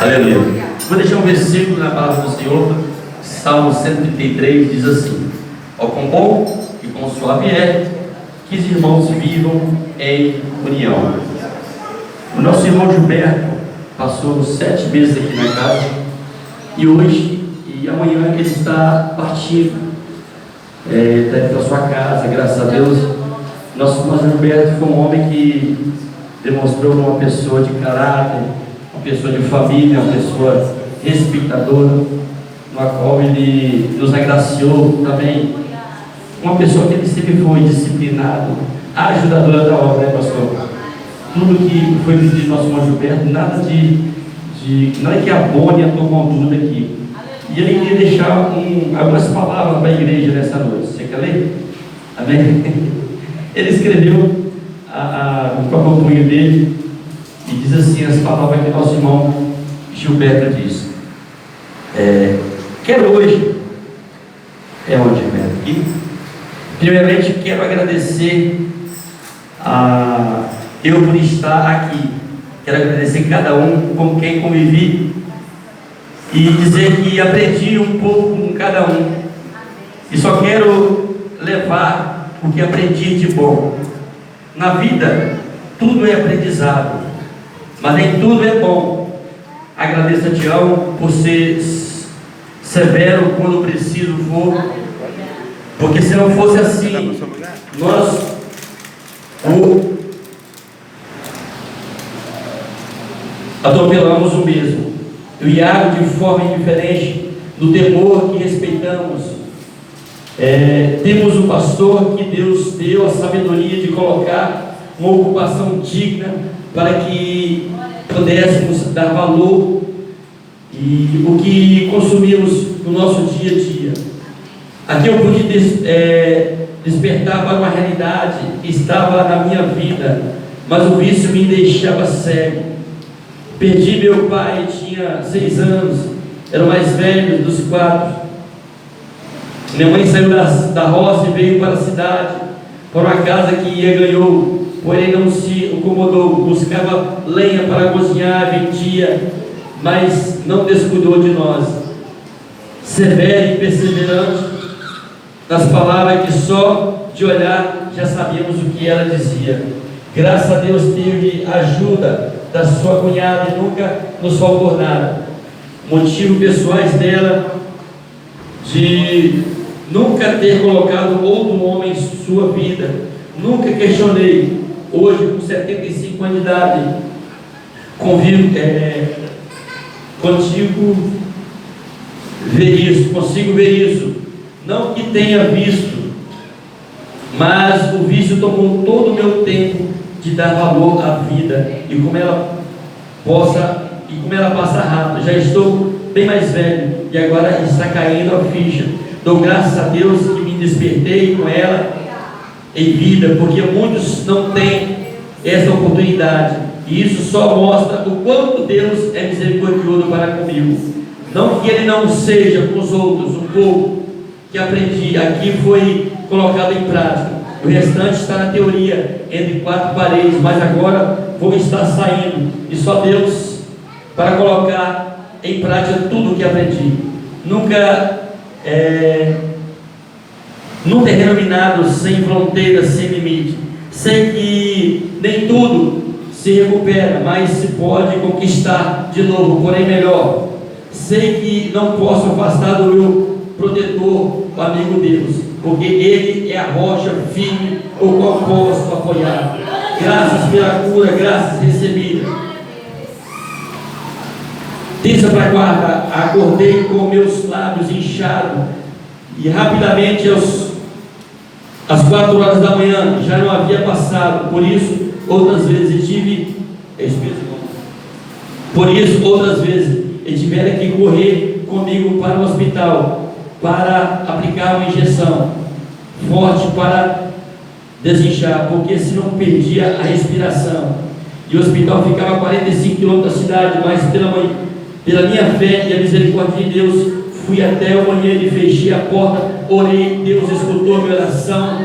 Aleluia. Vou deixar um versículo na palavra do Senhor. Salmo 133 diz assim: ó, quão bom e quão suave é que os irmãos vivam em união. O nosso irmão Gilberto passou 7 meses aqui na casa, e hoje e amanhã ele está partindo, está indo para sua casa, graças a Deus. Nosso irmão Gilberto foi um homem que demonstrou uma pessoa de caráter, uma pessoa de família, uma pessoa respeitadora, na qual ele nos agraciou também. Uma pessoa que ele sempre foi disciplinado, ajudadora da obra, né, pastor? Tudo que foi pedido do nosso irmão Gilberto, nada que abone a tua maldura aqui. E ele queria deixar algumas palavras para a igreja nessa noite. Você quer ler? Amém? Ele escreveu no próprio punho dele e diz assim as palavras que nosso irmão Gilberto diz. Quero hoje, onde Gilberto? Aqui. Primeiramente quero agradecer eu por estar aqui. Quero agradecer cada um com quem convivi e dizer que aprendi um pouco com cada um, e só quero levar o que aprendi de bom. Na vida tudo é aprendizado, mas nem tudo é bom. Agradeço a Tião por ser severo quando preciso for, porque se não fosse assim, nós atropelamos o mesmo. O Iago, de forma indiferente, no temor que respeitamos. Temos o pastor que Deus deu a sabedoria de colocar uma ocupação digna para que pudéssemos dar valor e o que consumimos no nosso dia a dia. Aqui eu pude despertar para uma realidade que estava na minha vida, mas o vício me deixava cego. Perdi meu pai, tinha 6 anos, era o mais velho dos 4. Minha mãe saiu da roça e veio para a cidade, para uma casa que ganhou, porém não se incomodou, buscava lenha para cozinhar, vendia, mas não descuidou de nós. Severo e perseverante nas palavras que só de olhar já sabíamos o que ela dizia. Graças a Deus teve ajuda da sua cunhada e nunca nos faltou nada. Motivos pessoais dela de nunca ter colocado outro homem em sua vida. Nunca questionei. Hoje, com 75 anos de idade, consigo ver isso. Não que tenha visto, mas o vício tomou todo o meu tempo de dar valor à vida e como ela passa rápido. Já estou bem mais velho e agora está caindo a ficha. Dou graças a Deus que me despertei com ela em vida, porque muitos não têm essa oportunidade, e isso só mostra o quanto Deus é misericordioso para comigo. Não que Ele não seja com os outros. Um pouco que aprendi aqui foi colocado em prática. O restante está na teoria, entre 4 paredes, mas agora vou estar saindo, e só Deus para colocar em prática tudo o que aprendi. Nunca num terreno minado, sem fronteiras, sem limite. Sei que nem tudo se recupera, mas se pode conquistar de novo, porém melhor. Sei que não posso afastar do meu protetor, o amigo Deus, porque Ele é a rocha firme, o qual posso apoiar. Graças pela cura, graças recebidas. Terça para quarta, acordei com meus lábios inchados, e rapidamente às 4 horas da manhã já não havia passado. Por isso, outras vezes tiveram que correr comigo para o hospital para aplicar uma injeção forte para desinchar, porque senão perdia a respiração. E o hospital ficava a 45 quilômetros da cidade, mas pela minha fé e a misericórdia de Deus, fui até o banheiro e fechei a porta, orei, Deus escutou a minha oração,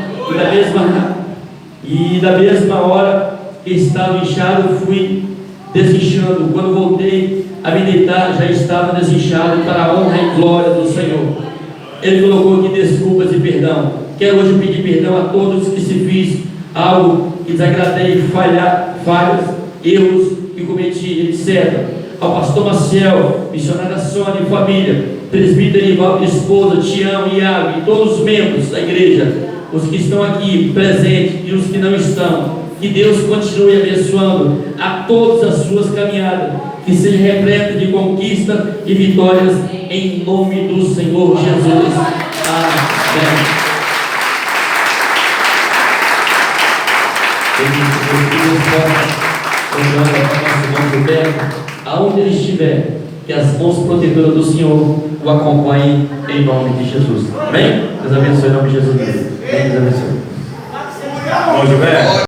e da mesma hora que estava inchado, fui desinchando. Quando voltei a me deitar, já estava desinchado para a honra e glória do Senhor. Ele colocou aqui desculpas e perdão. Quero hoje pedir perdão a todos que se fiz algo que desagradei, falhas, erros que cometi, etc. Ao pastor Maciel, missionária Sônia e família, presbítero Ivaldo, esposa, Tião, Iago e todos os membros da igreja, os que estão aqui presentes e os que não estão. Que Deus continue abençoando a todas as suas caminhadas, que seja repleta de conquista e vitórias em nome do Senhor Jesus. Amém. Aonde ele estiver, que as mãos protetoras do Senhor o acompanhem em nome de Jesus. Amém? Deus abençoe em nome de Jesus. Deus abençoe. Bom, Gilberto.